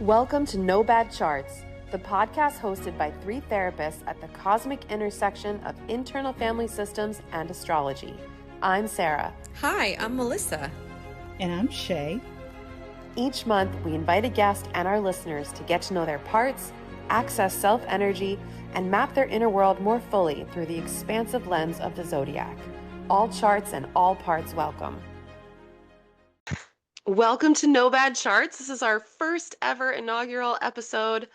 Welcome to No Bad Charts, the podcast hosted by three therapists at the cosmic intersection of internal family systems and astrology. I'm Sarah. Hi, I'm Melissa. And I'm Chae. Each month, we invite a guest and our listeners to get to know their parts, access self-energy, and map their inner world more fully through the expansive lens of the zodiac. All charts and all parts welcome. Welcome to No Bad Charts. This is our first ever inaugural episode.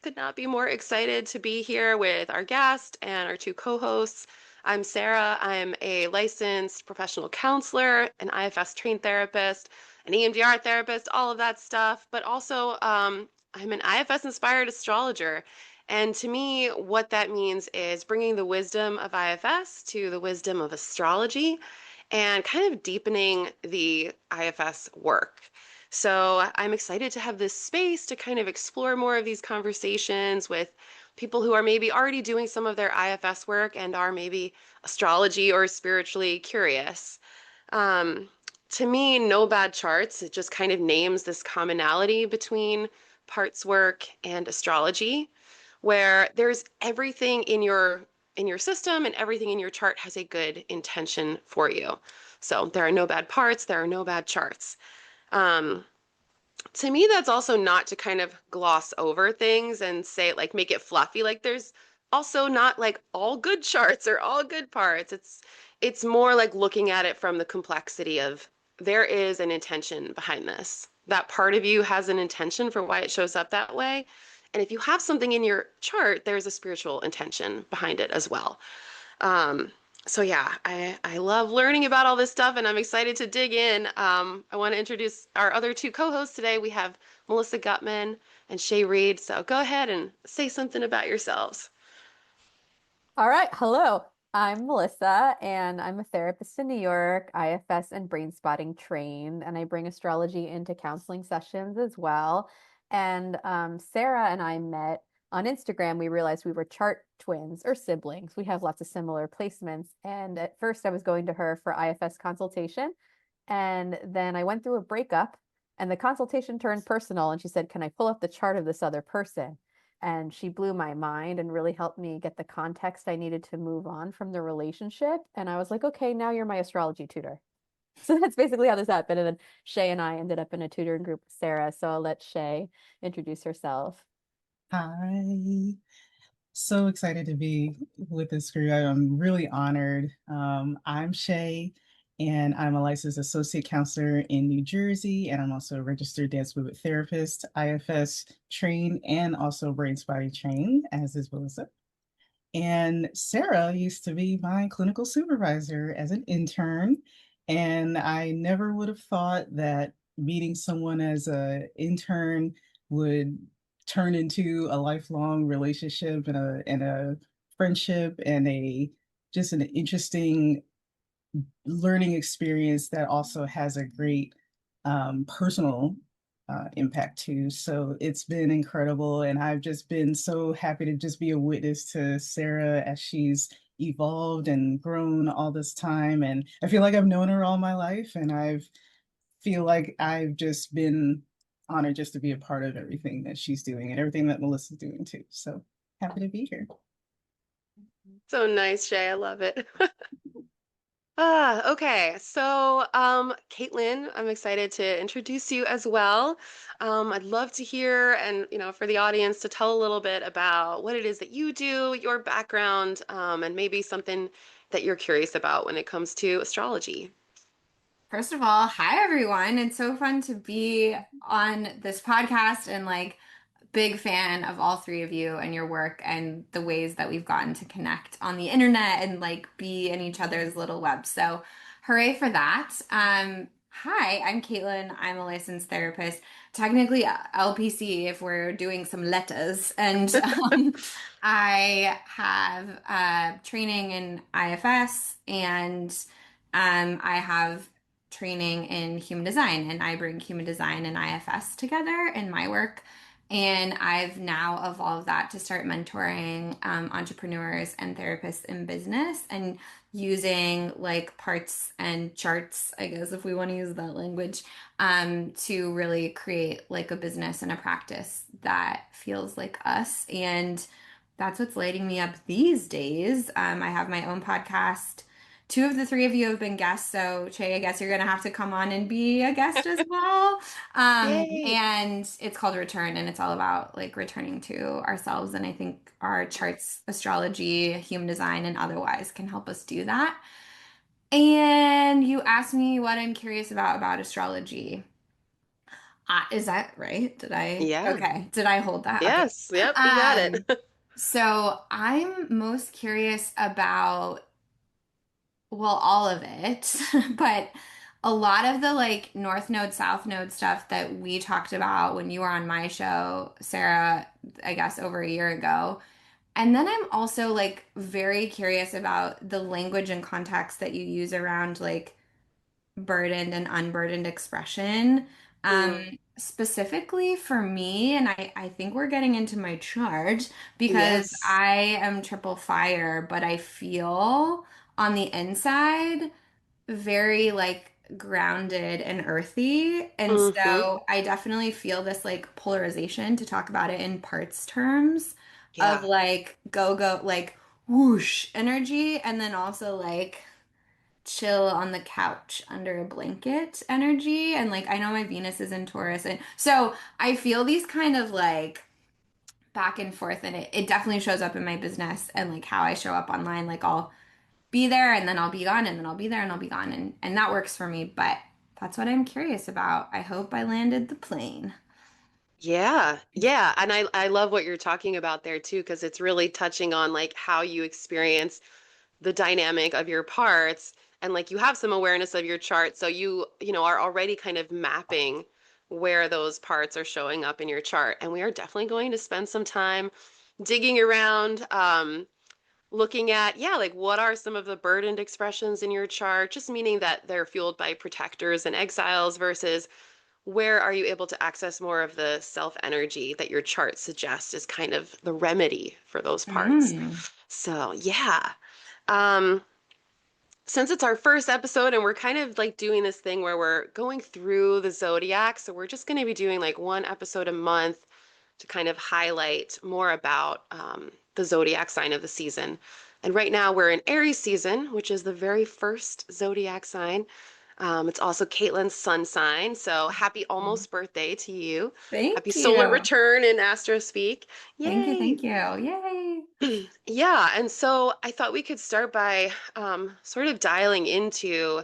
Could not be more excited to be here with our guest and our two co-hosts. I'm Sarah. I'm a licensed professional counselor, an IFS trained therapist, an EMDR therapist, all of that stuff. But also, I'm an IFS-inspired astrologer. And to me, what that means is bringing the wisdom of IFS to the wisdom of astrology and kind of deepening the IFS work. So I'm excited to have this space to kind of explore more of these conversations with people who are maybe already doing some of their IFS work and are maybe astrology or spiritually curious. To me, No Bad Charts, it just kind of names this commonality between parts work and astrology, where there's everything in your system and everything in your chart has a good intention for you. So there are no bad parts, there are no bad charts. To me, that's also not to kind of gloss over things and say, like, make it fluffy. Like, there's also not like all good charts or all good parts. It's more like looking at it from the complexity of there is an intention behind this. That part of you has an intention for why it shows up that way. And if you have something in your chart, there's a spiritual intention behind it as well. So yeah, I love learning about all this stuff and I'm excited to dig in. I want to introduce our other two co-hosts today. We have Melissa Guttman and Chae Reid. So go ahead and say something about yourselves. All right. Hello. I'm Melissa, and I'm a therapist in New York, IFS and brain spotting trained, and I bring astrology into counseling sessions as well. And Sarah and I met on Instagram. We realized we were chart twins or siblings. We have lots of similar placements. And at first, I was going to her for IFS consultation, and then I went through a breakup, and the consultation turned personal. And she said, "Can I pull up the chart of this other person?" And she blew my mind and really helped me get the context I needed to move on from the relationship. And I was like, okay, now you're my astrology tutor. So that's basically how this happened. And then Chae and I ended up in a tutoring group with Sarah. So I'll let Chae introduce herself. Hi. So excited to be with this group. I'm really honored. I'm Chae, and I'm a licensed associate counselor in New Jersey, and I'm also a registered dance movement therapist, IFS trained, and also brain spotting trained, as is Melissa. And Sarah used to be my clinical supervisor as an intern, and I never would have thought that meeting someone as an intern would turn into a lifelong relationship and a friendship and a just an interesting learning experience that also has a great personal impact too. So it's been incredible, and I've just been so happy to just be a witness to Sarah as she's evolved and grown all this time. And I feel like I've known her all my life, and feel like I've just been honored just to be a part of everything that she's doing and everything that Melissa's doing too. So happy to be here. So nice, Chae. I love it. Okay. So, Caitlan, I'm excited to introduce you as well. I'd love to hear and, for the audience to tell a little bit about what it is that you do, your background, and maybe something that you're curious about when it comes to astrology. First of all, hi everyone. It's so fun to be on this podcast and big fan of all three of you and your work and the ways that we've gotten to connect on the internet and be in each other's little web. So hooray for that. Hi, I'm Caitlan. I'm a licensed therapist, technically LPC if we're doing some letters. And I have training in IFS and I have training in human design, and I bring human design and IFS together in my work. And I've now evolved that to start mentoring entrepreneurs and therapists in business and using like parts and charts, I guess, if we want to use that language, to really create like a business and a practice that feels like us. And that's what's lighting me up these days. I have my own podcast. Two of the three of you have been guests, so Chae, I guess you're gonna have to come on and be a guest as well. Yay. And it's called Return, and it's all about like returning to ourselves. And I think our charts, astrology, human design, and otherwise can help us do that. And you asked me what I'm curious about astrology. Is that right? Did I? Yeah. Okay. Did I hold that? Okay. Yes. Yep. You got it. Um, so I'm most curious about, well, all of it, but a lot of the like North Node, South Node stuff that we talked about when you were on my show, Sarah, I guess over a year ago. And then I'm also like very curious about the language and context that you use around like burdened and unburdened expression. Mm, Specifically for me, and I think we're getting into my chart because yes. I am triple fire, but I feel on the inside very like grounded and earthy. And Mm-hmm. so I definitely feel this like polarization to talk about it in parts terms of Yeah. like go, like whoosh energy, and then also like chill on the couch under a blanket energy. And like I know my Venus is in Taurus, and so I feel these kind of like back and forth, and it definitely shows up in my business and like how I show up online. Like I'll be there and then I'll be gone and then I'll be there and I'll be gone, and that works for me. But that's what I'm curious about. I hope I landed the plane. Yeah. Yeah. And I love what you're talking about there too, because it's really touching on like how you experience the dynamic of your parts and like you have some awareness of your chart. So you are already kind of mapping where those parts are showing up in your chart. And we are definitely going to spend some time digging around, looking at, yeah, like what are some of the burdened expressions in your chart, just meaning that they're fueled by protectors and exiles versus where are you able to access more of the self energy that your chart suggests is kind of the remedy for those parts. Mm. So, yeah. Um, since it's our first episode and we're kind of like doing this thing where we're going through the zodiac, so we're just going to be doing like one episode a month to kind of highlight more about the zodiac sign of the season. And right now we're in Aries season, which is the very first zodiac sign. It's also Caitlin's sun sign, so happy almost birthday to you. Happy Thank solar you. return in Astro Speak. Thank you. Yay! Thank you. Yay. Yeah, and so I thought we could start by sort of dialing into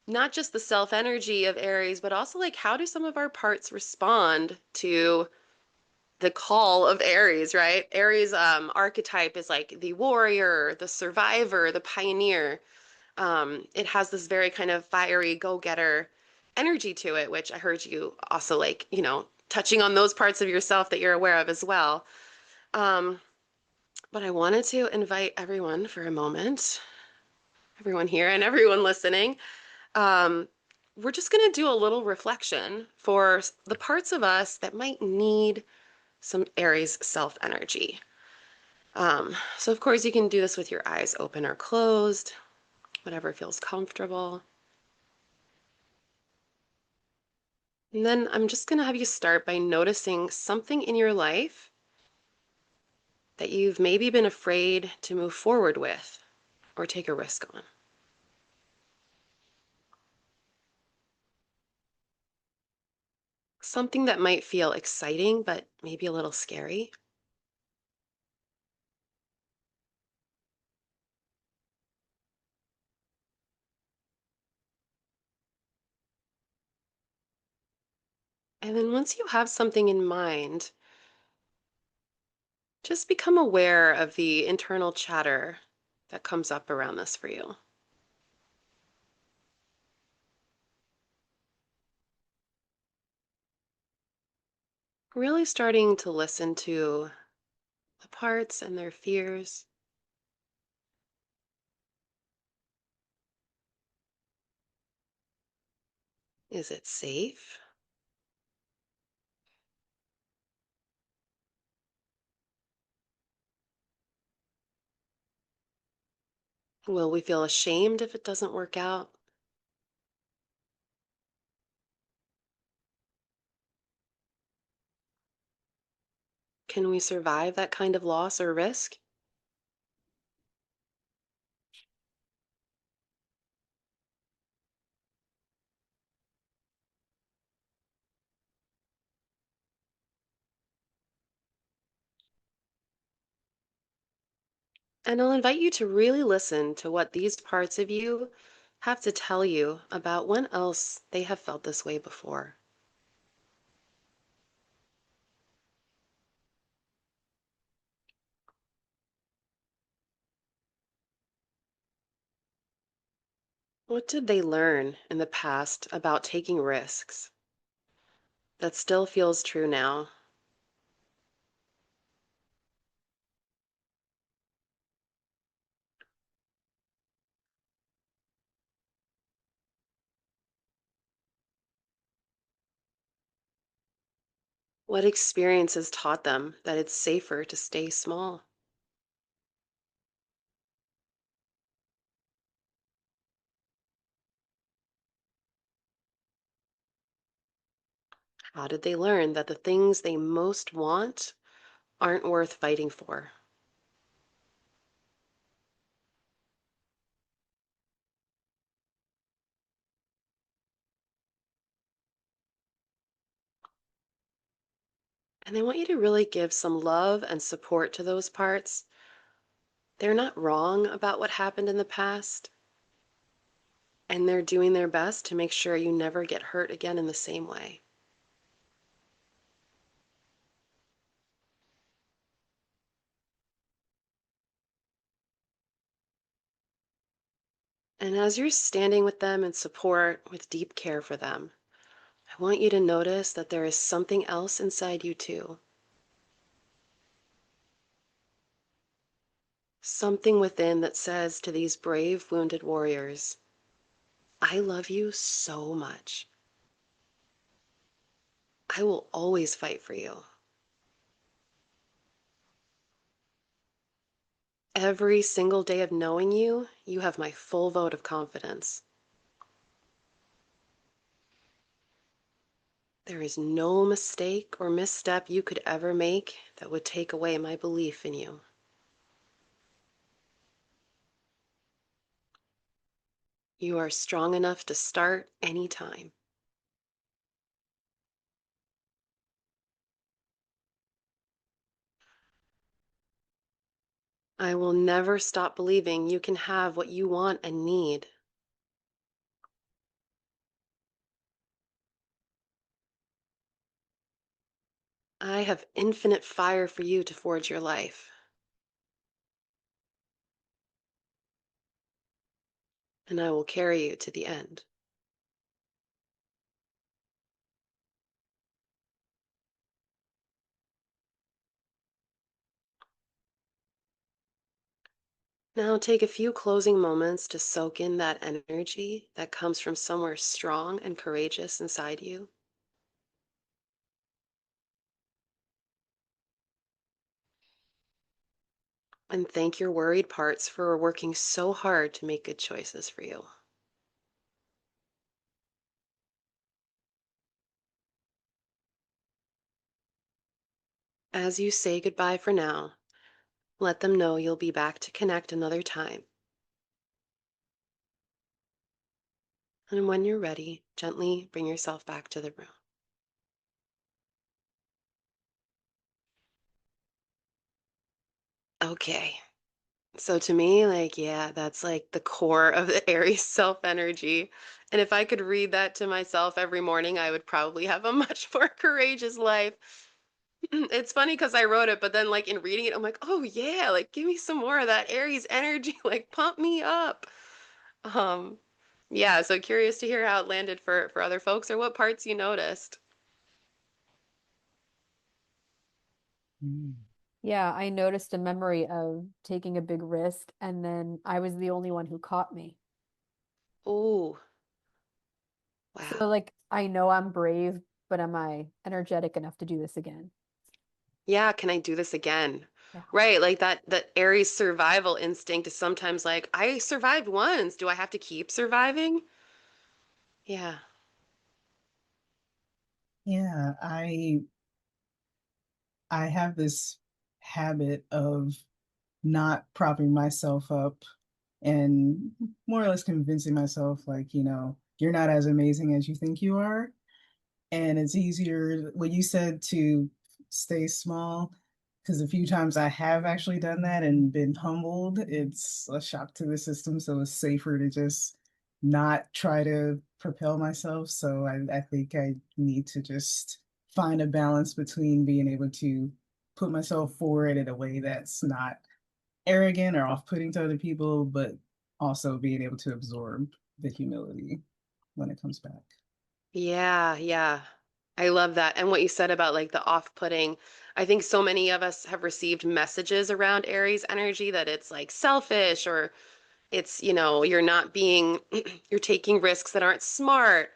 not just the self energy of Aries, but also like how do some of our parts respond to the call of Aries, right? Aries archetype is like the warrior, the survivor, the pioneer. It has this very kind of fiery go-getter energy to it, which I heard you also like, touching on those parts of yourself that you're aware of as well. Um, but I wanted to invite everyone for a moment, everyone here and everyone listening. Um, we're just going to do a little reflection for the parts of us that might need some Aries self energy. So, of course, you can do this with your eyes open or closed, whatever feels comfortable. And then I'm just going to have you start by noticing something in your life that you've maybe been afraid to move forward with or take a risk on. Something that might feel exciting, but maybe a little scary. And then once you have something in mind, just become aware of the internal chatter that comes up around this for you. Really starting to listen to the parts and their fears. Is it safe? Will we feel ashamed if it doesn't work out? Can we survive that kind of loss or risk? And I'll invite you to really listen to what these parts of you have to tell you about when else they have felt this way before. What did they learn in the past about taking risks that still feels true now? What experiences taught them that it's safer to stay small? How did they learn that the things they most want aren't worth fighting for? And I want you to really give some love and support to those parts. They're not wrong about what happened in the past, and they're doing their best to make sure you never get hurt again in the same way. And as you're standing with them in support with deep care for them, I want you to notice that there is something else inside you too. Something within that says to these brave, wounded warriors, I love you so much. I will always fight for you. Every single day of knowing you, you have my full vote of confidence. There is no mistake or misstep you could ever make that would take away my belief in you. You are strong enough to start anytime. I will never stop believing you can have what you want and need. I have infinite fire for you to forge your life, and I will carry you to the end. Now take a few closing moments to soak in that energy that comes from somewhere strong and courageous inside you. And thank your worried parts for working so hard to make good choices for you. As you say goodbye for now, let them know you'll be back to connect another time. And when you're ready, gently bring yourself back to the room. Okay. So to me, like, yeah, that's like the core of the Aries self energy. And if I could read that to myself every morning, I would probably have a much more courageous life. It's funny because I wrote it, but then like in reading it, I'm like, oh yeah, like give me some more of that Aries energy, like pump me up. Um, yeah, so curious to hear how it landed for other folks or what parts you noticed. Mm. Yeah, I noticed a memory of taking a big risk, and then I was the only one who caught me. Oh, So, wow. like, I know I'm brave, but am I energetic enough to do this again? Yeah, can I do this again? Yeah. Right, like that Aries survival instinct is sometimes like, I survived once. Do I have to keep surviving? Yeah. Yeah, I have this habit of not propping myself up and more or less convincing myself like, you're not as amazing as you think you are. And it's easier when you said to stay small, because a few times I have actually done that and been humbled. It's a shock to the system, so it's safer to just not try to propel myself. So I think I need to just find a balance between being able to put myself forward in a way that's not arrogant or off-putting to other people, but also being able to absorb the humility when it comes back. Yeah, yeah. I love that. And what you said about like the off-putting, I think so many of us have received messages around Aries energy that it's like selfish or it's, you're not being, you're taking risks that aren't smart.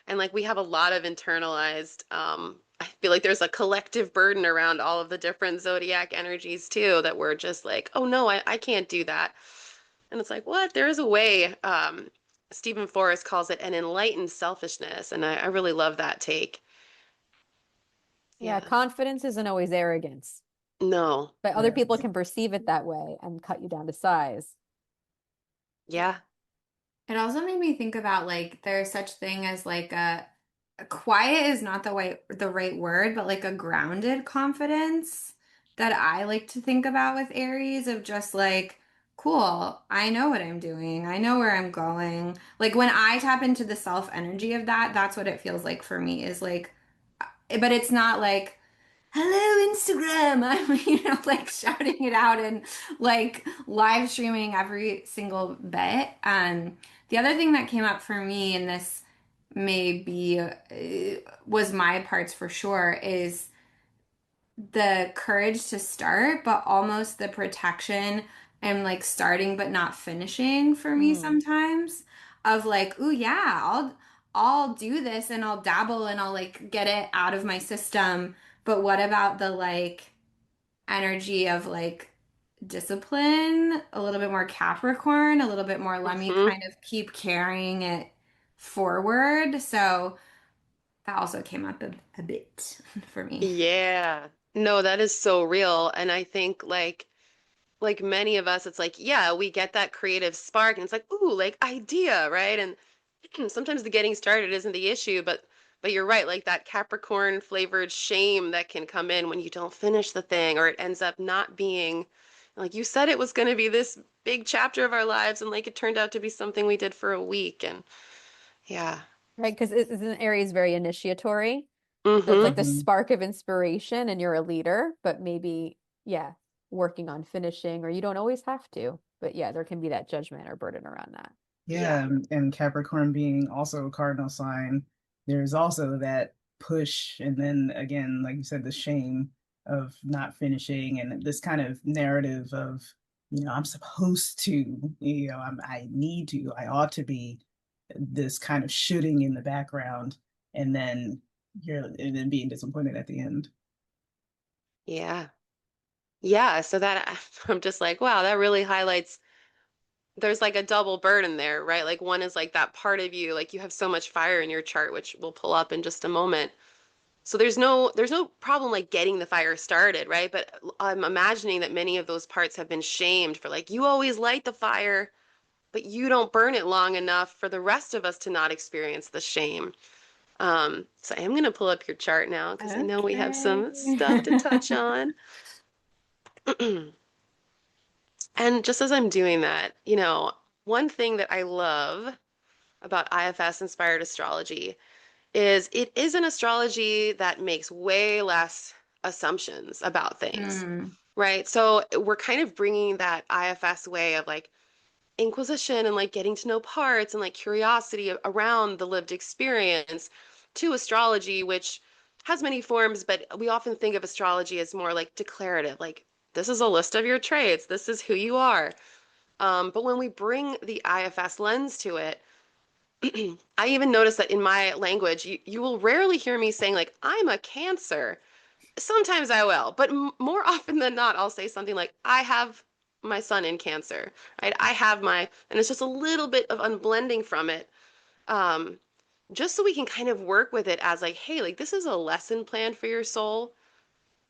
And like we have a lot of internalized, I feel like there's a collective burden around all of the different zodiac energies too, that we're just like, oh no, I can't do that. And it's like, what? There is a way. Stephen Forrest calls it an enlightened selfishness. And I really love that take. Yeah, Yeah. confidence isn't always arrogance, No. but other people Correct. can perceive it that way and cut you down to size. Yeah. It also made me think about like there's such thing as like a quiet is not the right word, but like a grounded confidence that I like to think about with Aries of just like, cool, I know what I'm doing. I know where I'm going. Like when I tap into the self energy of that, that's what it feels like for me is like, but it's not like hello Instagram. I'm, like shouting it out and like live streaming every single bit. The other thing that came up for me, and this maybe was my parts for sure, is the courage to start, but almost the protection and like starting but not finishing for me Mm. sometimes of like, ooh yeah, I'll do this and I'll dabble and I'll like get it out of my system. But what about the like energy of like discipline, a little bit more Capricorn, a little bit more let me Hmm. kind of keep carrying it forward. So that also came up a bit for me. Yeah. No, that is so real. And I think like many of us, it's like, yeah, we get that creative spark and it's like, ooh, like idea, right? And sometimes the getting started isn't the issue, but you're right, like that Capricorn flavored shame that can come in when you don't finish the thing or it ends up not being like you said it was going to be this big chapter of our lives and like it turned out to be something we did for a week and yeah. Right? Because isn't Aries very initiatory? So it's Mm-hmm. like the Mhm. spark of inspiration and you're a leader, but maybe, yeah, working on finishing, or you don't always have to. But yeah, there can be that judgment or burden around that. Yeah. Yeah, and Capricorn being also a cardinal sign, there's also that push, and then again, like you said, the shame of not finishing, and this kind of narrative of, I'm supposed to, I need to, I ought to be, this kind of shooting in the background, and then being disappointed at the end. Yeah. Yeah, so that I'm just like, wow, that really highlights there's like a double burden there, right? Like one is like that part of you, like you have so much fire in your chart, which we'll pull up in just a moment. So there's no problem like getting the fire started, right? But I'm imagining that many of those parts have been shamed for like you always light the fire, but you don't burn it long enough for the rest of us to not experience the shame. So I am gonna pull up your chart now because I know we have Okay. some stuff to touch on. And just as I'm doing that, one thing that I love about IFS-inspired astrology is it is an astrology that makes way less assumptions about things, Hmm. right? So we're kind of bringing that IFS way of like inquisition and like getting to know parts and like curiosity around the lived experience to astrology, which has many forms, but we often think of astrology as more like declarative, like this is a list of your traits, this is who you are. But when we bring the IFS lens to it, I even notice that in my language, you will rarely hear me saying like I'm a Cancer. Sometimes I will, but more often than not, I'll say something like, I have my sun in Cancer, right? I have my, and it's just a little bit of unblending from it, um, just so we can kind of work with it as like, hey, like this is a lesson plan for your soul.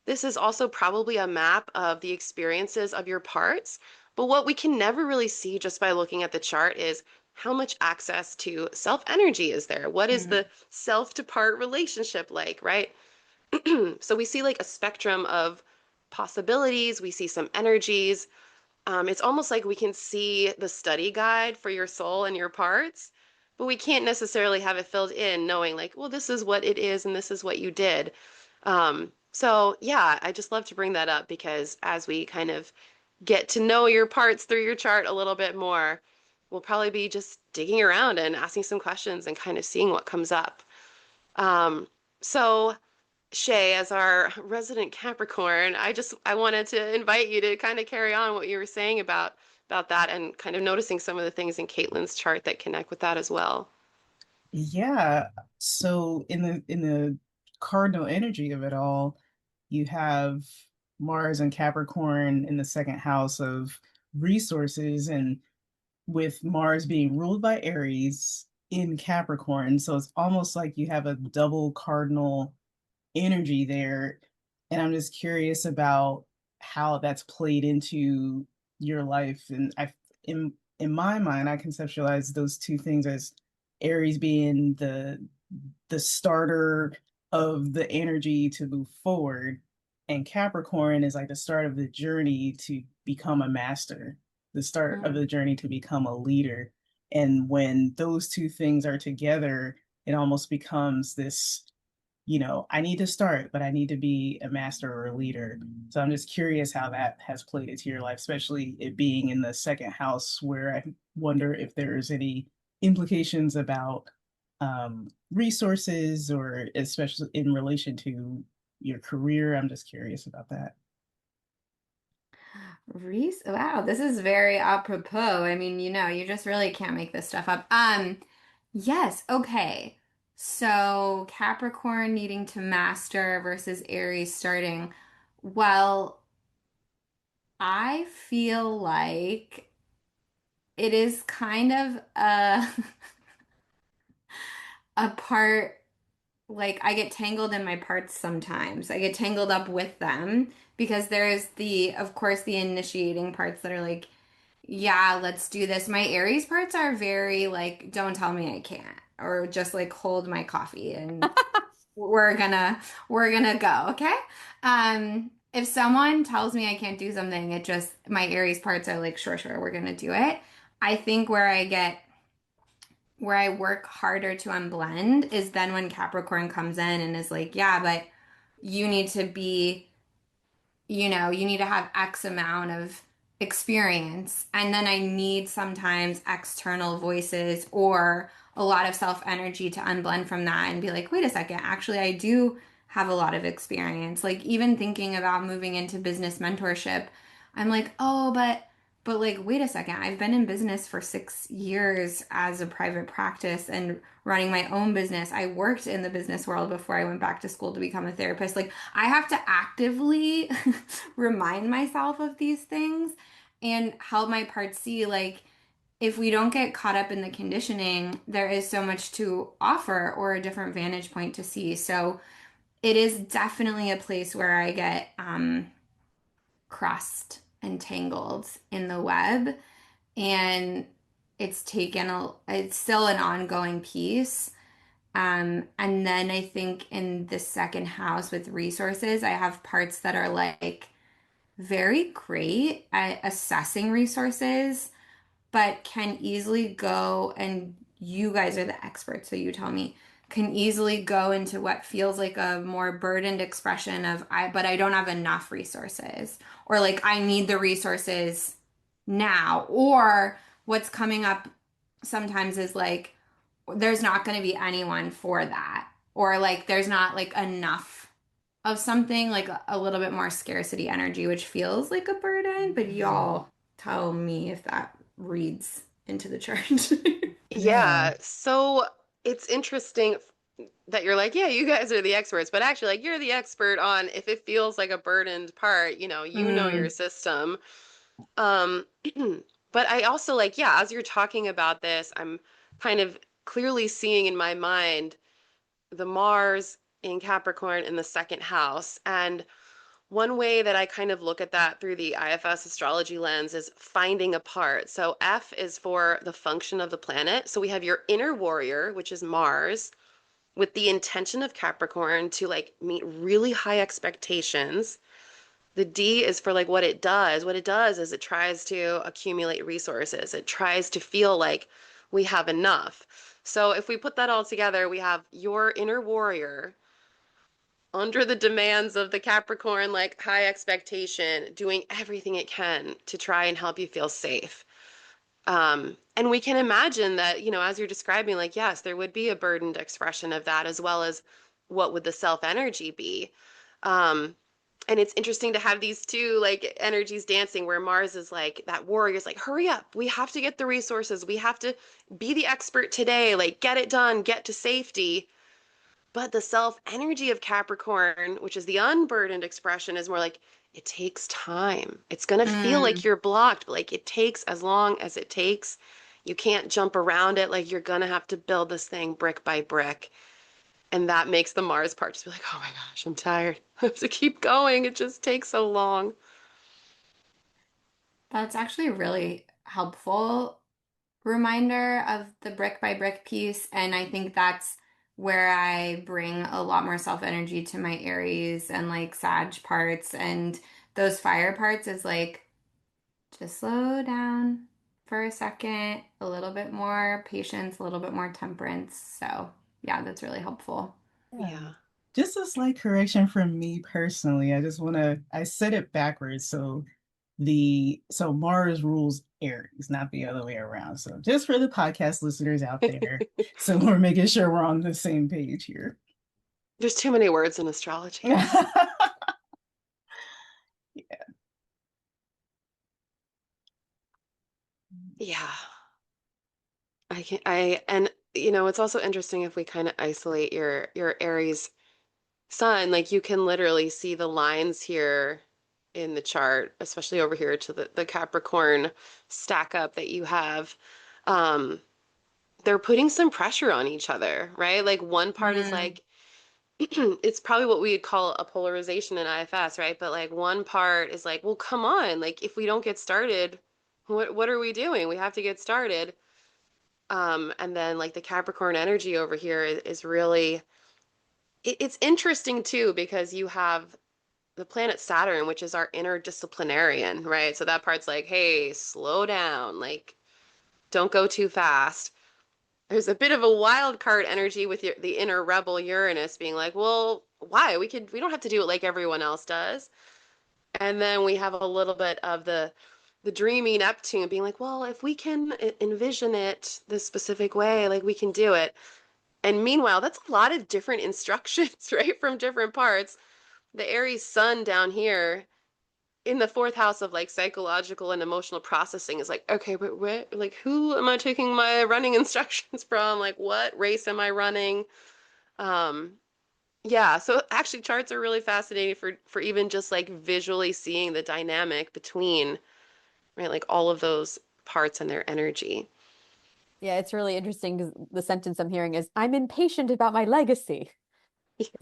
This is also probably a map of the experiences of your parts. But what we can never really see just by looking at the chart is how much access to self energy is there? What is Mhm. the self to part relationship like, right? So we see like a spectrum of possibilities, we see some energies. It's almost like we can see the study guide for your soul and your parts, but we can't necessarily have it filled in knowing like, well, this is what it is and this is what you did. So yeah, I just love to bring that up because as we kind of get to know your parts through your chart a little bit more, we'll probably be just digging around and asking some questions and kind of seeing what comes up. So Chae, as our resident Capricorn, I wanted to invite you to kind of carry on what you were saying about that and kind of noticing some of the things in Caitlin's chart that connect with that as well. Yeah. So in the cardinal energy of it all, you have Mars and Capricorn in the second house of resources, and with Mars being ruled by Aries in Capricorn. So it's almost like you have a double cardinal energy there. And I'm just curious about how that's played into your life. And in my mind, I conceptualize those two things as Aries being the starter of the energy to move forward, and Capricorn is like the start of the journey to become a master, the start of Mhm. the journey to become a leader. And when those two things are together, it almost becomes this, I need to start, but I need to be a master or a leader. So I'm just curious how that has played into your life, especially it being in the second house, where I wonder if there's any implications about resources, or especially in relation to your career. I'm just curious about that. Reese, wow, this is very apropos. I mean, you just really can't make this stuff up. Yes, okay. So Capricorn needing to master versus Aries starting. Well, I feel like it is kind of a a part, like I get tangled in my parts sometimes. I get tangled up with them because there's of course, the initiating parts that are like, yeah, let's do this. My Aries parts are very like, don't tell me I can't, or just like hold my coffee and we're gonna go, okay? If someone tells me I can't do something, it just my Aries parts are like, sure, sure, we're gonna do it. I think where I work harder to unblend is then when Capricorn comes in and is like, yeah, but you need to be, you need to have X amount of experience. And then I need sometimes external voices or a lot of self energy to unblend from that and be like, wait a second, actually, I do have a lot of experience. Like, even thinking about moving into business mentorship, I'm like, oh, but like, wait a second, I've been in business for 6 years as a private practice and running my own business. I worked in the business world before I went back to school to become a therapist. Like, I have to actively remind myself of these things and help my parts see, like, if we don't get caught up in the conditioning, there is so much to offer or a different vantage point to see. So it is definitely a place where I get crossed and tangled in the web. And it's still an ongoing piece. And then I think in the second house with resources, I have parts that are like very great at assessing resources, but can easily go, and you guys are the experts, so you tell me, can easily go into what feels like a more burdened expression of but I don't have enough resources, or like I need the resources now, or what's coming up sometimes is like there's not going to be anyone for that, or like there's not like enough of something, like a little bit more scarcity energy, which feels like a burden, but y'all tell me if that reads into the chart. Yeah. Yeah, so it's interesting. that you're like, yeah, you guys are the experts, but actually, like, you're the expert on if it feels like a burdened part, you know your Mm, system. Um, but I also like, yeah, as you're talking about this, I'm kind of clearly seeing in my mind the Mars in Capricorn in the second house. And one way that I kind of look at that through the IFS astrology lens is finding a part. So F is for the function of the planet. So we have your inner warrior, which is Mars, with the intention of Capricorn to like meet really high expectations. The D is for like what it does. What it does is it tries to accumulate resources. It tries to feel like we have enough. So if we put that all together, we have your inner warrior under the demands of the Capricorn, like high expectation, doing everything it can to try and help you feel safe. And we can imagine that, as you're describing, like, yes, there would be a burdened expression of that, as well as what would the self energy be. Um, and it's interesting to have these two like energies dancing where Mars is like that warrior's like, hurry up, we have to get the resources, we have to be the expert today, like get it done, get to safety. But the self energy of Capricorn, which is the unburdened expression, is more like it takes time. It's going to feel like mm. you're blocked, but like it takes as long as it takes. You can't jump around it. Like you're going to have to build this thing brick by brick. And that makes the Mars part just be like, oh my gosh, I'm tired. I have to keep going. It just takes so long. That's actually a really helpful reminder of the brick by brick piece. And I think that's where I bring a lot more self energy to my Aries and like Sag parts. And those fire parts is like, just slow down for a second, a little bit more patience, a little bit more temperance. So, yeah, that's really helpful. Yeah. Yeah. Just a slight correction from me personally. I said it backwards. So Mars rules Aries, not the other way around. So just for the podcast listeners out there, so we're making sure we're on the same page here. There's too many words in astrology. Yeah. And it's also interesting if we kind of isolate your Aries sun, like you can literally see the lines here in the chart, especially over here to the Capricorn stack up that you have. Um, they're putting some pressure on each other, right? Like one part is Mm. like it's probably what we'd call a polarization in IFS, right? But like one part is like, well, come on, like if we don't get started, what are we doing? We have to get started. And then like the Capricorn energy over here is really it's interesting too because you have the planet Saturn, which is our inner disciplinarian, right? So that part's like, hey, slow down, like don't go too fast. There's a bit of a wild card energy with the inner rebel Uranus being like, well, why? We don't have to do it like everyone else does. And then we have a little bit of the dreamy Neptune being like, well, if we can envision it this specific way, like we can do it. And meanwhile, that's a lot of different instructions, right, from different parts. The Aries Sun down here in the fourth house of like psychological and emotional processing is like, okay, but where, like, who am I taking my running instructions from? Like, what race am I running? Um, yeah, so actually charts are really fascinating for even just like visually seeing the dynamic between, right, like all of those parts and their energy. Yeah, it's really interesting because the sentence I'm hearing is, I'm impatient about my legacy.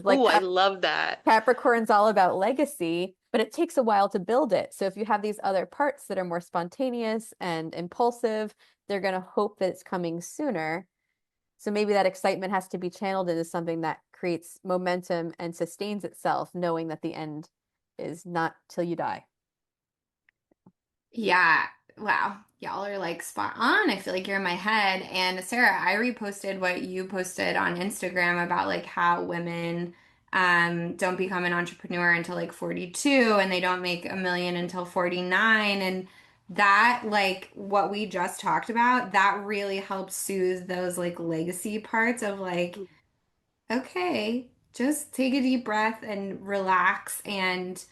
Like Ooh, I love that. Capricorn's all about legacy, but it takes a while to build it. So if you have these other parts that are more spontaneous and impulsive, they're going to hope that it's coming sooner. So maybe that excitement has to be channeled into something that creates momentum and sustains itself, knowing that the end is not till you die. Yeah. Wow. Y'all are like spot on. I feel like you're in my head. And Sarah, I reposted what you posted on Instagram about like how women don't become an entrepreneur until like 42 and they don't make a million until 49. And that like what we just talked about, that really helps soothe those like legacy parts of like, okay, just take a deep breath and relax and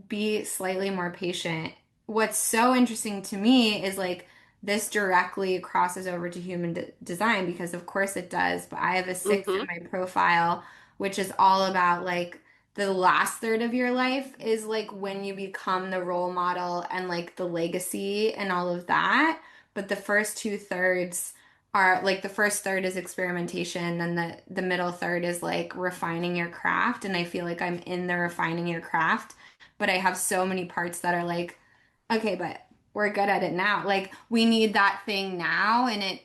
be slightly more patient. What's so interesting to me is like this directly crosses over to human design because of course it does, but I have a 6 Mm-hmm. in my profile, which is all about like the last third of your life is like when you become the role model and like the legacy and all of that. But the first 2 thirds are like the first third is experimentation and the middle third is like refining your craft. And I feel like I'm in the refining your craft, but I have so many parts that are like, okay, but we're good at it now. Like we need that thing now. And it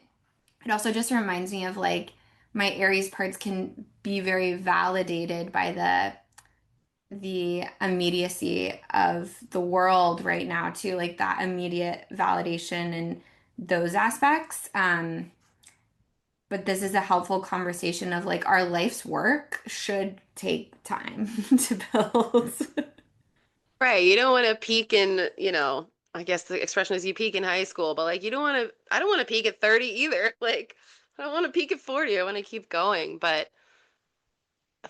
also just reminds me of like my Aries parts can be very validated by the immediacy of the world right now too, like that immediate validation and those aspects. But this is a helpful conversation of like our life's work should take time to build. Right. You don't want to peak in, I guess the expression is you peak in high school, but like you don't want to, I don't want to peak at 30 either. Like I don't want to peak at 40. I want to keep going. But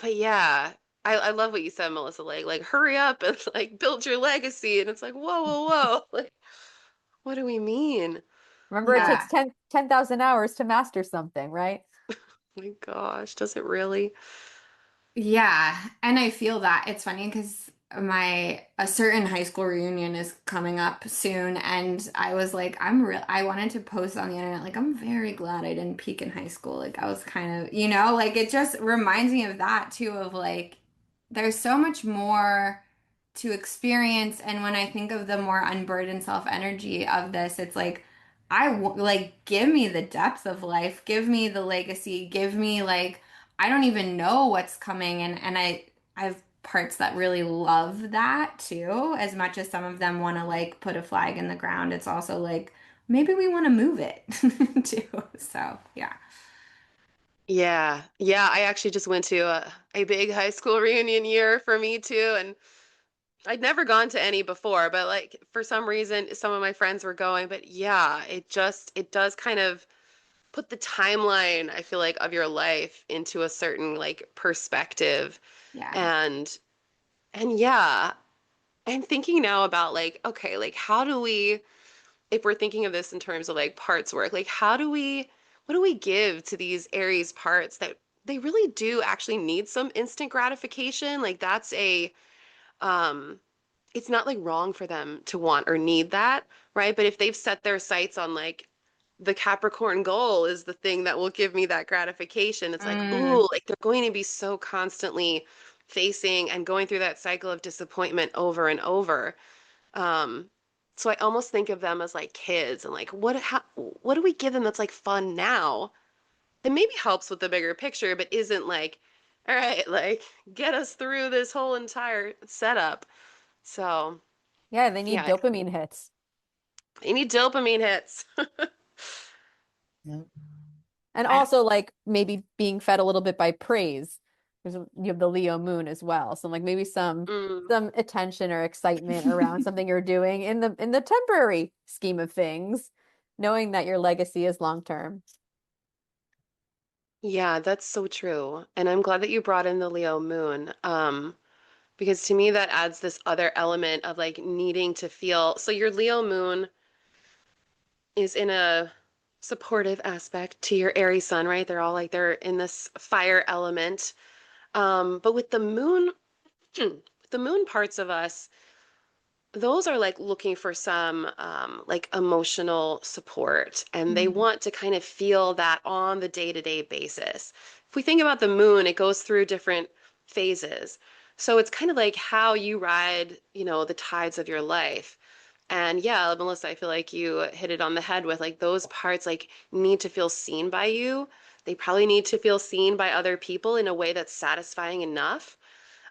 yeah, I love what you said, Melissa. Like hurry up and like build your legacy. And it's like, whoa, whoa, whoa. Like, what do we mean? Remember, it takes Yeah. 10,000 hours to master something, right? My gosh, does it really? Yeah, and I feel that. It's funny because my a certain high school reunion is coming up soon, and I was like, I wanted to post on the internet like I'm very glad I didn't peak in high school. Like I was kind of, like it just reminds me of that too, of like there's so much more to experience, and when I think of the more unburdened self energy of this, it's like like give me the depth of life, give me the legacy, give me like I don't even know what's coming and I have parts that really love that too. As much as some of them want to like put a flag in the ground, it's also like maybe we want to move it too. So, yeah. Yeah. Yeah, I actually just went to a big high school reunion year for me too, and I'd never gone to any before, but like for some reason some of my friends were going, but yeah, it does kind of put the timeline, I feel like, of your life into a certain like perspective. Yeah. And yeah, I'm thinking now about like, okay, like how do we, if we're thinking of this in terms of like parts work, like what do we give to these Aries parts that they really do actually need some instant gratification? Like that's um, it's not like wrong for them to want or need that, right? But if they've set their sights on like the Capricorn goal is the thing that will give me that gratification, it's like, Mm, ooh, like they're going to be so constantly facing and going through that cycle of disappointment over and over. Um, so I almost think of them as like kids and like what do we give them that's like fun now? That maybe helps with the bigger picture, but isn't like, all right, like get us through this whole entire setup. So Yeah, they need yeah, dopamine hits. they need dopamine hits. Yep. And I, also like maybe being fed a little bit by praise. Because you have the Leo moon as well. So like maybe some Mm. some attention or excitement around something you're doing in the temporary scheme of things, knowing that your legacy is long term. Yeah, that's so true. And I'm glad that you brought in the Leo moon. Because to me that adds this other element of like needing to feel. So your Leo moon is in a supportive aspect to your Aries sun, right? They're all like they're in this fire element. But with the moon, with the moon parts of us, those are like looking for some like emotional support and they mm, want to kind of feel that on the day-to-day basis. If we think about the moon, it goes through different phases. So it's kind of like how you ride, the tides of your life. And yeah, Melissa, I feel like you hit it on the head with like those parts like need to feel seen by you. They probably need to feel seen by other people in a way that's satisfying enough.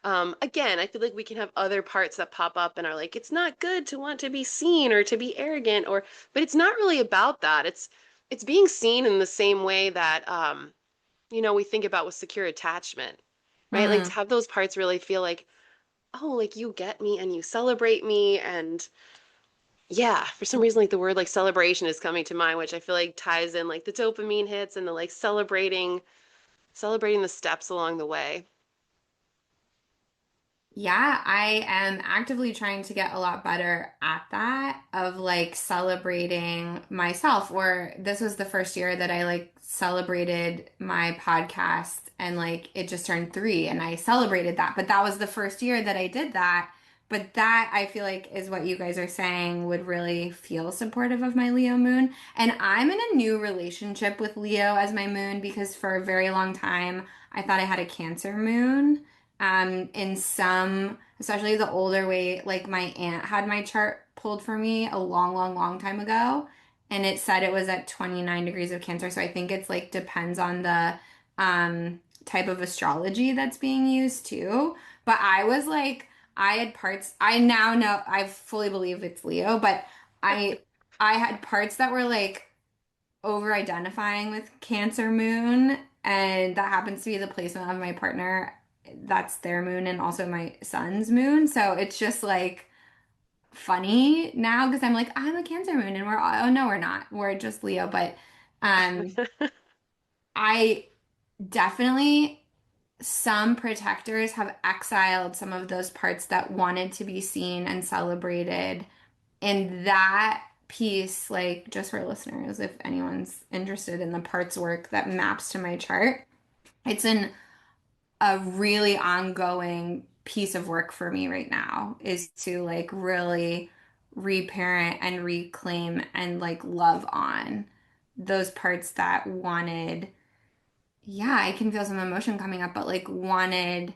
Again, I feel like we can have other parts that pop up and are like, it's not good to want to be seen or to be arrogant but it's not really about that. It's being seen in the same way that we think about with secure attachment, right? Like to mm. have those parts really feel like, oh, like you get me and you celebrate me and yeah, for some reason like the word like celebration is coming to mind, which I feel like ties in like the dopamine hits and the like celebrating the steps along the way. Yeah, I am actively trying to get a lot better at that of like celebrating myself. Or this was the first year that I like celebrated my podcast and like it just turned 3 and I celebrated that. But that was the first year that I did that. But that I feel like is what you guys are saying would really feel supportive of my Leo moon. And I'm in a new relationship with Leo as my moon because for a very long time I thought I had a Cancer moon in some, especially the older way, like my aunt had my chart pulled for me a long, long, long time ago, and it said it was at 29 degrees of Cancer. So I think it's like depends on the type of astrology that's being used too. But I was like, I had parts, I now know, I fully believe it's Leo, but I I had parts that were like over identifying with Cancer moon, and that happens to be the placement of my partner. That's their moon and also my son's moon. So it's just like funny now because I'm like, I'm a Cancer moon, and we're all, oh no, we're not. We're just Leo. But um, I definitely some protectors have exiled some of those parts that wanted to be seen and celebrated. And that piece, like just for listeners, if anyone's interested in the parts work that maps to my chart, it's in a really ongoing piece of work for me right now is to like really reparent and reclaim and like love on those parts that wanted, yeah, I can feel some emotion coming up, but like wanted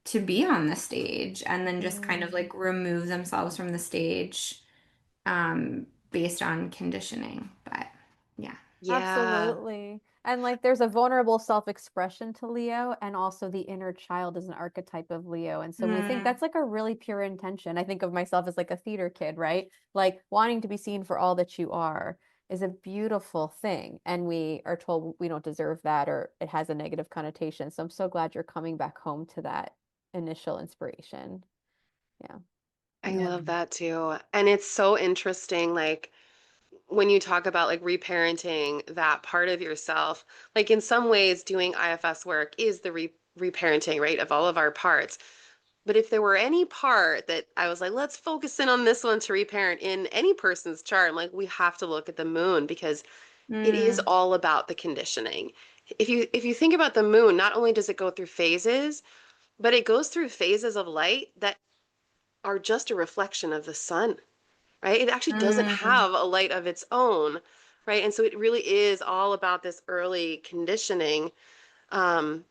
to be on the stage and then just kind of Mm. like remove themselves from the stage based on conditioning. But yeah. Yeah. Absolutely. And like there's a vulnerable self-expression to Leo, and also the inner child is an archetype of Leo. And so we think Mm, that's like a really pure intention. I think of myself as like a theater kid, right? Like wanting to be seen for all that you are is a beautiful thing. And we are told we don't deserve that or it has a negative connotation. So I'm so glad you're coming back home to that initial inspiration. Yeah. I Yeah. love that too. And it's so interesting, like when you talk about like reparenting that part of yourself, like in some ways doing IFS work is the reparenting, right, of all of our parts. But if there were any part that I was like, let's focus in on this one to reparent in any person's chart, I'm like, we have to look at the moon because it is mm, all about the conditioning. If you think about the moon, not only does it go through phases, but it goes through phases of light that are just a reflection of the sun, right? It actually doesn't mm, have a light of its own, right? And so it really is all about this early conditioning. Um,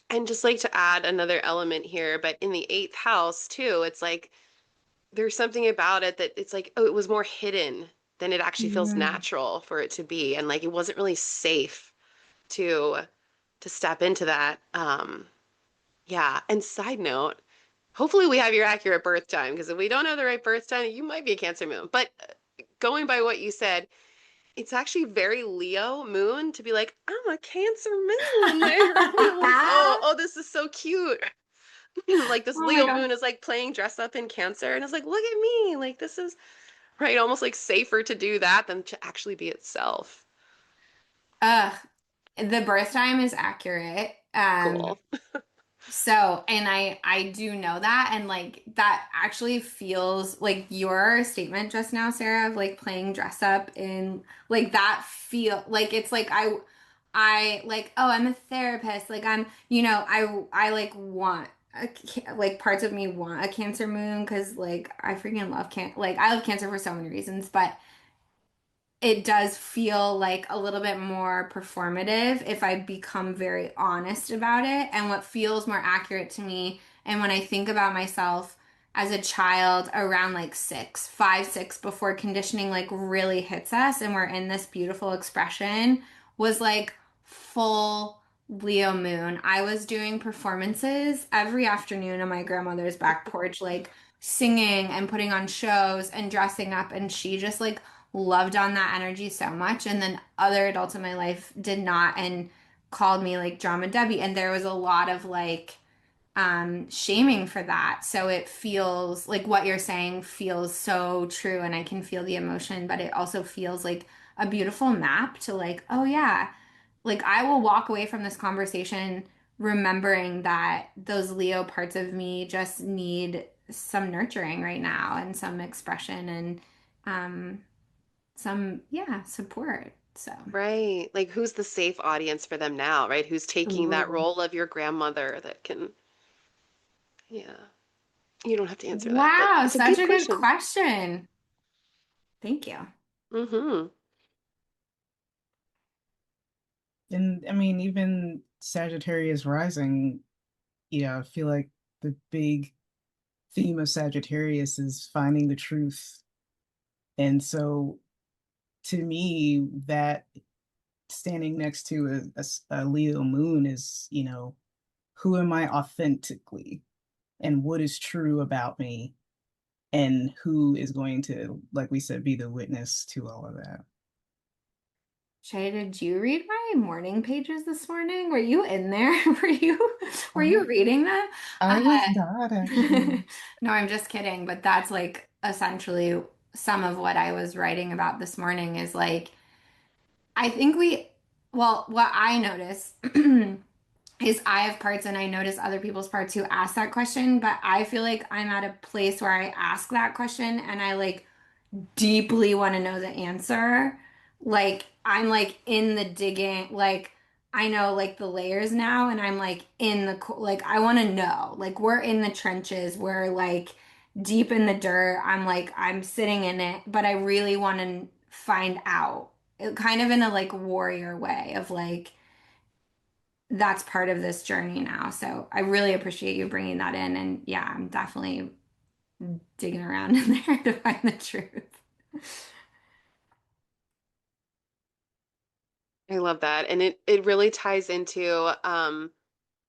and just like to add another element here, but in the eighth house too, it's like there's something about it that it's like, oh, it was more hidden than it actually feels mm. natural for it to be. And like it wasn't really safe to step into that. Yeah. And side note, hopefully we have your accurate birth time because if we don't have the right birth time, you might be a Cancer moon. But going by what you said, it's actually very Leo moon to be like, I'm a Cancer moon. Like, oh, this is so cute. Like this Oh my Leo God. moon is like playing dress up in Cancer, and it's like, look at me. Like this is right, almost like safer to do that than to actually be itself. Ugh, the birth time is accurate. Cool. So, and I do know that and like that actually feels like your statement just now, Sarah, of like playing dress up in like that feel like it's like I like oh, I'm a therapist. Like I'm, I like want like parts of me want a Cancer moon because like I freaking love like I love Cancer for so many reasons, but it does feel like a little bit more performative if I become very honest about it. And what feels more accurate to me, and when I think about myself as a child around like 6, 5, 6, before conditioning like really hits us and we're in this beautiful expression, was like full Leo moon. I was doing performances every afternoon on my grandmother's back porch, like singing and putting on shows and dressing up. And she just like loved on that energy so much. And then other adults in my life did not and called me like Drama Debbie. And there was a lot of like shaming for that. So it feels like what you're saying feels so true. And I can feel the emotion, but it also feels like a beautiful map to like, oh yeah, like I will walk away from this conversation remembering that those Leo parts of me just need some nurturing right now and some expression and um, some, yeah, support. So, Right. Like who's the safe audience for them now, right? Who's taking that Ooh. role of your grandmother that can, yeah. You don't have to answer that, but wow, it's a such good a good question. question. Thank you. Mm-hmm. And I mean, even Sagittarius rising, I feel like the big theme of Sagittarius is finding the truth. And so to me, that standing next to a Leo moon is, who am I authentically and what is true about me and who is going to, like we said, be the witness to all of that. Chae, did you read my morning pages this morning? Were you in there? Were you I, reading them? I was not actually. No, I'm just kidding, but that's like essentially some of what I was writing about this morning is like I think well, what I notice is I have parts and I notice other people's parts who ask that question, but I feel like I'm at a place where I ask that question and I like deeply want to know the answer. Like I'm like in the digging, like I know like the layers now, and I'm like in the like I want to know. Like we're in the trenches, we're like deep in the dirt. I'm like I'm sitting in it, but I really want to find out. Kind of in a like warrior way of like that's part of this journey now. So I really appreciate you bringing that in, and yeah, I'm definitely digging around in there to find the truth. I love that. And it really ties into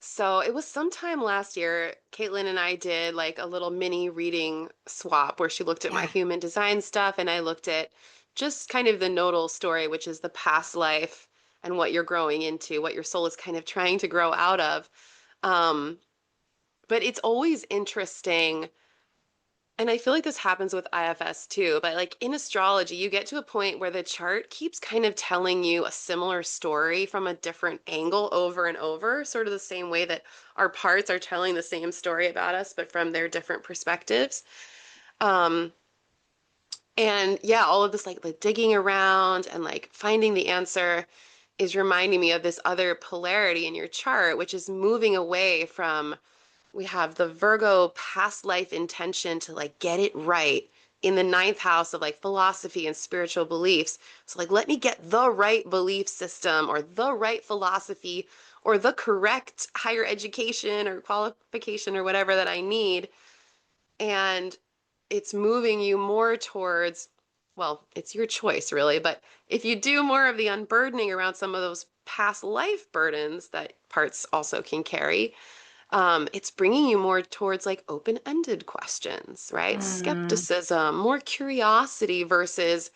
so it was sometime last year, Caitlin and I did like a little mini reading swap where she looked at my Yeah. human design stuff and I looked at just kind of the nodal story, which is the past life and what you're growing into, what your soul is kind of trying to grow out of. Um, but it's always interesting, and I feel like this happens with IFS too, but like in astrology, you get to a point where the chart keeps kind of telling you a similar story from a different angle over and over, sort of the same way that our parts are telling the same story about us, but from their different perspectives. Um, and yeah, all of this like digging around and like finding the answer is reminding me of this other polarity in your chart, which is moving away from we have the Virgo past life intention to like get it right in the ninth house of like philosophy and spiritual beliefs. So like let me get the right belief system or the right philosophy or the correct higher education or qualification or whatever that I need. And it's moving you more towards, well, it's your choice really, but if you do more of the unburdening around some of those past life burdens that parts also can carry, it's bringing you more towards like open-ended questions, right? Mm. Skepticism, more curiosity versus,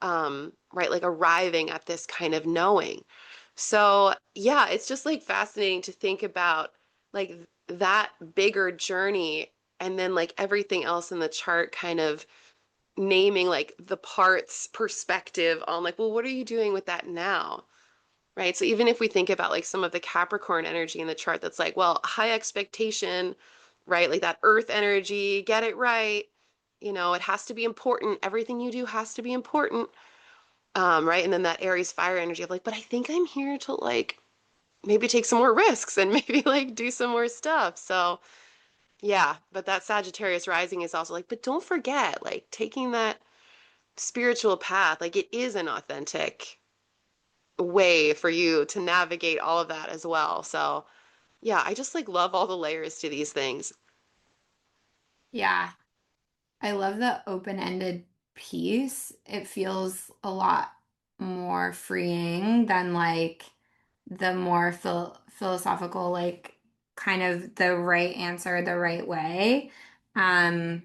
right, like arriving at this kind of knowing. So, yeah, it's just like fascinating to think about like that bigger journey and then like everything else in the chart kind of naming like the parts perspective on like, well, what are you doing with that now? Right. So even if we think about like some of the Capricorn energy in the chart that's like, well, high expectation, right? Like that earth energy, get it right. It has to be important. Everything you do has to be important. Right. And then that Aries fire energy of like, but I think I'm here to like maybe take some more risks and maybe like do some more stuff. So yeah, but that Sagittarius rising is also like, but don't forget, like taking that spiritual path, like it is an authentic way for you to navigate all of that as well. So, yeah, I just like love all the layers to these things. Yeah, I love the open-ended piece. It feels a lot more freeing than like the more philosophical, like kind of the right answer the right way. Um,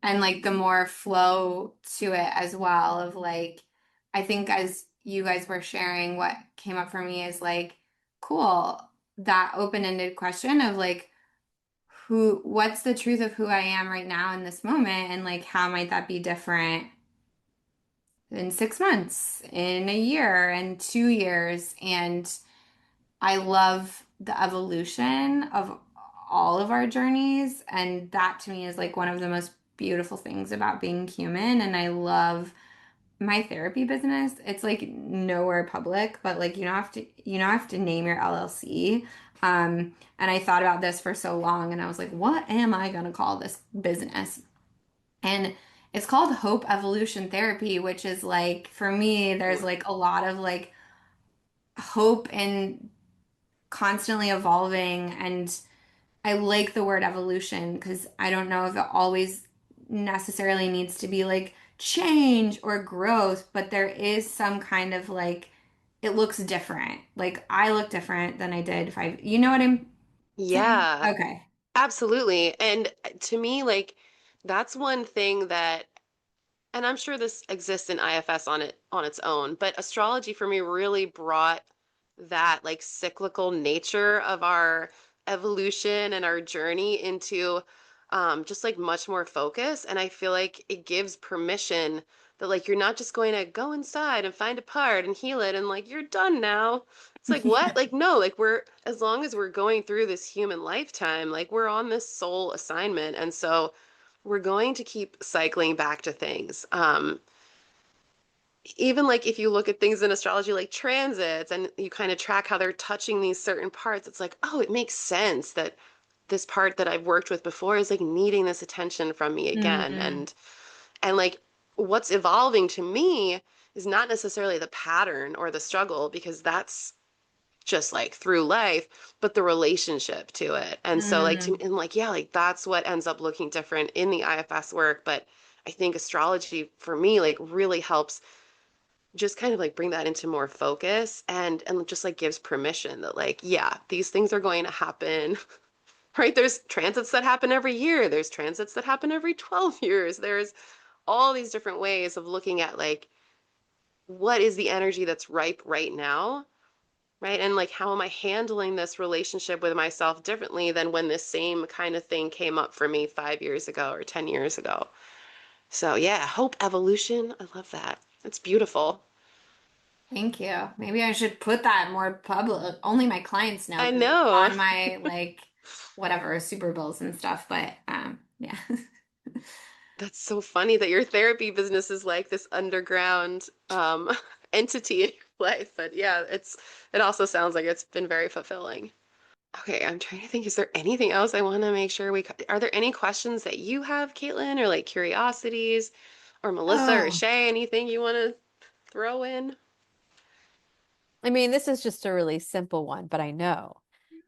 and like the more flow to it as well of like I think as you guys were sharing, what came up for me is like cool, that open-ended question of like what's the truth of who I am right now in this moment, and like how might that be different in 6 months, in a year, and 2 years. And I love the evolution of all of our journeys. And that to me is like one of the most beautiful things about being human. And I love my therapy business. It's like nowhere public, but like you have to name your LLC. And I thought about this for so long and I was like, what am I gonna call this business? And it's called Hope Evolution Therapy, which is like for me, there's like a lot of like hope and constantly evolving. And I like the word evolution because I don't know if it always necessarily needs to be like change or growth, but there is some kind of like it looks different. Like I look different than I did five. You know what I'm saying? Yeah, Okay. absolutely. And to me, like, that's one thing that, and I'm sure this exists in IFS on its own, but astrology for me really brought that like cyclical nature of our evolution and our journey into just like much more focus. And I feel like it gives permission that like you're not just going to go inside and find a part and heal it and like you're done now. It's like what? Yeah. Like no, like we're as long as we're going through this human lifetime, like we're on this soul assignment. And so we're going to keep cycling back to things. Even like if you look at things in astrology like transits and you kind of track how they're touching these certain parts, it's like, oh, it makes sense that this part that I've worked with before is like needing this attention from me again. Mm, And like what's evolving to me is not necessarily the pattern or the struggle because that's just like through life, but the relationship to it. And so like to mm. and like yeah, like that's what ends up looking different in the IFS work, but I think astrology for me like really helps just kind of like bring that into more focus and just like gives permission that like yeah, these things are going to happen. Right? There's transits that happen every year. There's transits that happen every 12 years. There's all these different ways of looking at like what is the energy that's ripe right now, right? And like, how am I handling this relationship with myself differently than when this same kind of thing came up for me 5 years ago or 10 years ago? So, yeah, hope evolution. I love that. It's beautiful. Thank you. Maybe I should put that more public. Only my clients know I because it's know. on my like whatever super bills and stuff. But yeah. That's so funny that your therapy business is like this underground entity in your life. But yeah, it also sounds like it's been very fulfilling. Okay, I'm trying to think, is there anything else I want to make sure are there any questions that you have, Caitlin, or like curiosities, or Melissa or Oh, Shay, anything you want to throw in? I mean, this is just a really simple one, but I know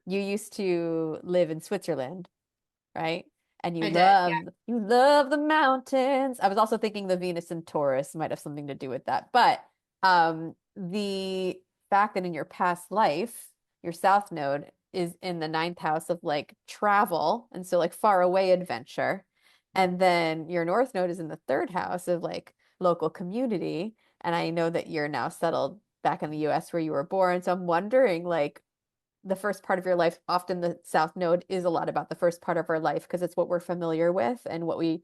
you used to live in Switzerland, right? And I did. Yeah. you love the mountains. I was also thinking the Venus and Taurus might have something to do with that. But the fact that in your past life, your South Node is in the ninth house of like travel, and so like far away adventure. And then your North Node is in the third house of like local community. And I know that you're now settled back in the US where you were born. So I'm wondering like the first part of your life, often the South Node is a lot about the first part of our life because it's what we're familiar with and what we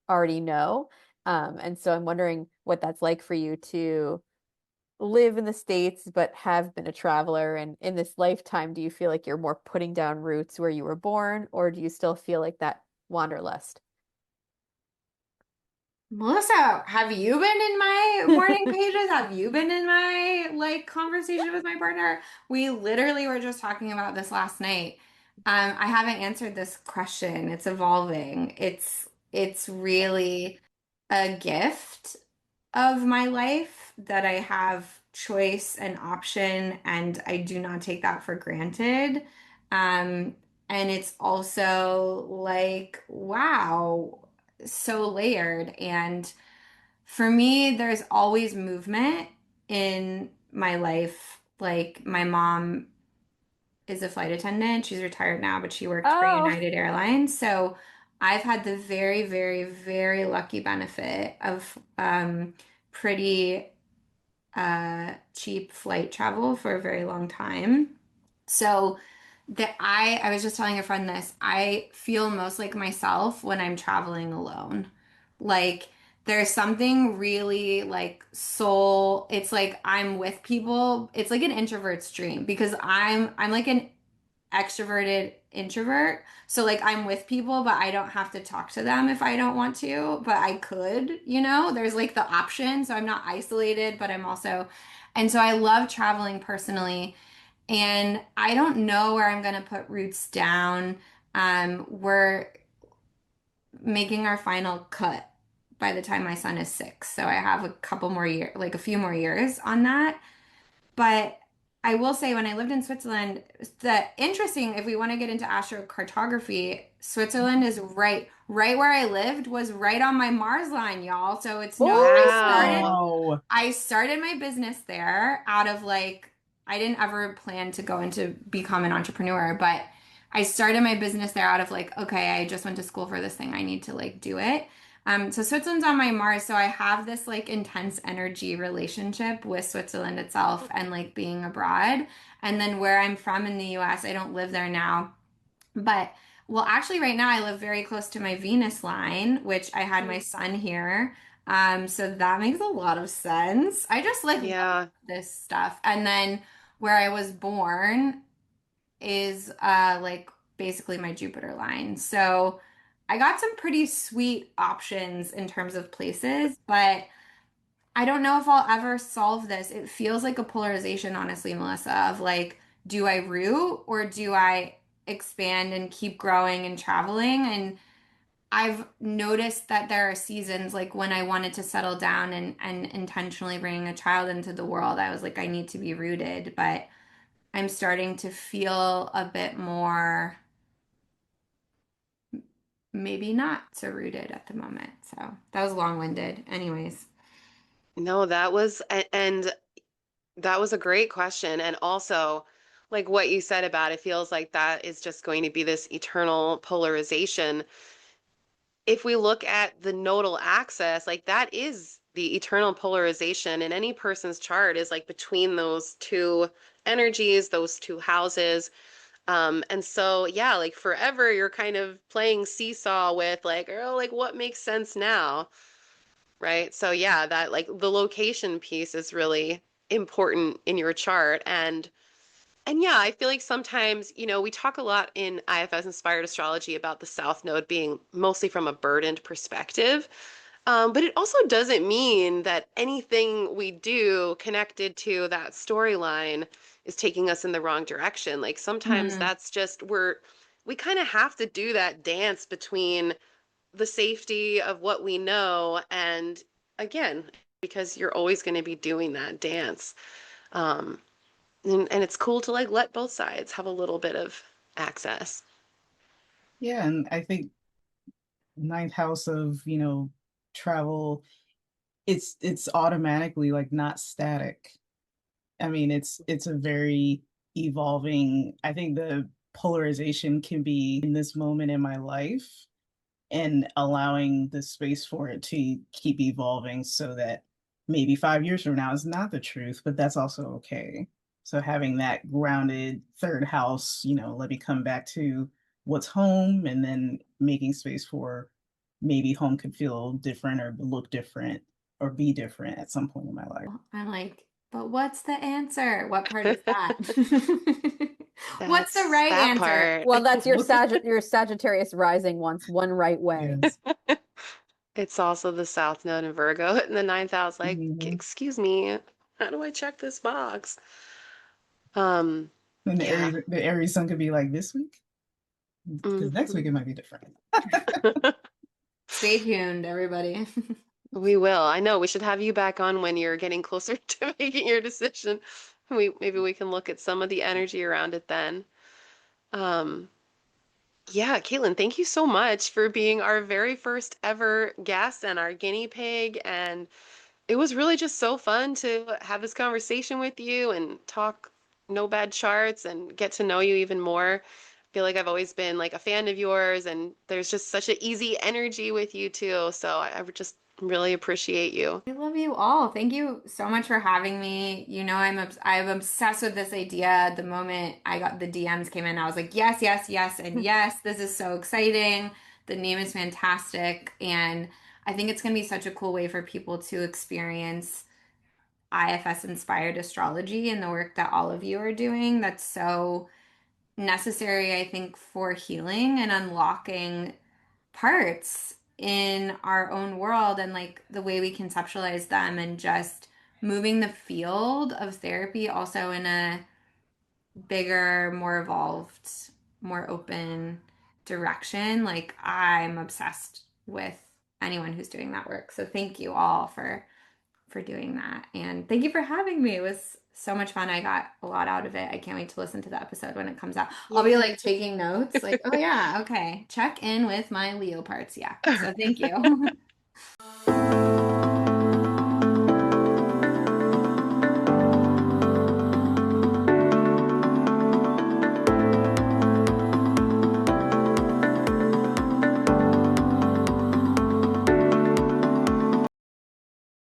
already know. And so I'm wondering what that's like for you to live in the States, but have been a traveler. And in this lifetime, do you feel like you're more putting down roots where you were born, or do you still feel like that wanderlust? Melissa, have you been in my morning pages? Have you been in my like conversation with my partner? We literally were just talking about this last night. I haven't answered this question. It's evolving. It's really a gift of my life that I have choice and option, and I do not take that for granted. And it's also like, wow, so layered. And for me, there's always movement in my life. Like my mom is a flight attendant. She's retired now, but she worked for Oh, United Airlines. So I've had the very, very, very lucky benefit of pretty cheap flight travel for a very long time. So that I was just telling a friend this, I feel most like myself when I'm traveling alone. Like there's something really like it's like I'm with people. It's like an introvert's dream because I'm like an extroverted introvert. So like I'm with people, but I don't have to talk to them if I don't want to, but I could, there's like the option. So I'm not isolated, but I'm also, and so I love traveling personally. And I don't know where I'm going to put roots down. We're making our final cut by the time my son is 6. So I have a couple more years, like a few more years on that. But I will say, when I lived in Switzerland, the interesting, if we want to get into astrocartography, Switzerland is right where I lived was right on my Mars line, y'all. So it's no, Wow. Wow. I started my business there out of like, I didn't ever plan to go into become an entrepreneur, but I started my business there out of like, okay, I just went to school for this thing. I need to like do it. So Switzerland's on my Mars, so I have this like intense energy relationship with Switzerland itself and like being abroad. And then where I'm from in the US, I don't live there now, but well, actually, right now I live very close to my Venus line, which I had my son here. So that makes a lot of sense. I just like love Yeah. this stuff. And then where I was born is like basically my Jupiter line. So I got some pretty sweet options in terms of places, but I don't know if I'll ever solve this. It feels like a polarization, honestly, Melissa, of like, do I root or do I expand and keep growing and traveling? And I've noticed that there are seasons like when I wanted to settle down and intentionally bring a child into the world, I was like, I need to be rooted, but I'm starting to feel a bit more, maybe not so rooted at the moment. So that was long-winded. Anyways. No, and that was a great question. And also, like what you said about it feels like that is just going to be this eternal polarization. If we look at the nodal axis, like that is the eternal polarization in any person's chart is like between those two energies, those two houses. And so, yeah, like forever you're kind of playing seesaw with like, oh, like what makes sense now, right? So, yeah, that like the location piece is really important in your chart. And yeah, I feel like sometimes, we talk a lot in IFS-inspired astrology about the South Node being mostly from a burdened perspective. But it also doesn't mean that anything we do connected to that storyline is taking us in the wrong direction. Like sometimes Hmm. that's just we kind of have to do that dance between the safety of what we know and again, because you're always going to be doing that dance. Um, and it's cool to like let both sides have a little bit of access. Yeah, and I think ninth house of, travel, it's automatically like not static. I mean, it's a very evolving, I think the polarization can be in this moment in my life and allowing the space for it to keep evolving so that maybe 5 years from now is not the truth, but that's also okay. So having that grounded third house, let me come back to what's home and then making space for maybe home could feel different or look different or be different at some point in my life. I'm like, but what's the answer? What part is that? What's the That's right that answer? part. Well, that's your Sagittarius rising wants one right way. Yes. It's also the South Node in Virgo in the ninth house. Like, Mhm. excuse me, how do I check this box? Um, And yeah. The Aries Sun could be like this week, because next week Mhm. it might be different. Stay tuned, everybody. We will. I know we should have you back on when you're getting closer to making your decision. Maybe we can look at some of the energy around it then. Um, yeah, Caitlin, thank you so much for being our very first ever guest and our guinea pig. And it was really just so fun to have this conversation with you and talk no bad charts and get to know you even more. I feel like I've always been like a fan of yours, and there's just such an easy energy with you too. So I would just really appreciate you. I love you all. Thank you so much for having me. I'm obsessed with this idea. The moment I got the DMs came in, I was like, yes, yes, yes, and yes, this is so exciting. The name is fantastic, and I think it's going to be such a cool way for people to experience IFS inspired astrology and the work that all of you are doing. That's so necessary, I think, for healing and unlocking parts in our own world and like the way we conceptualize them and just moving the field of therapy also in a bigger, more evolved, more open direction. Like I'm obsessed with anyone who's doing that work. So thank you all for doing that. And thank you for having me. It was so much fun. I got a lot out of it. I can't wait to listen to the episode when it comes out. I'll be like taking notes, like, oh yeah, okay. Check in with my Leo parts. Yeah. So thank you.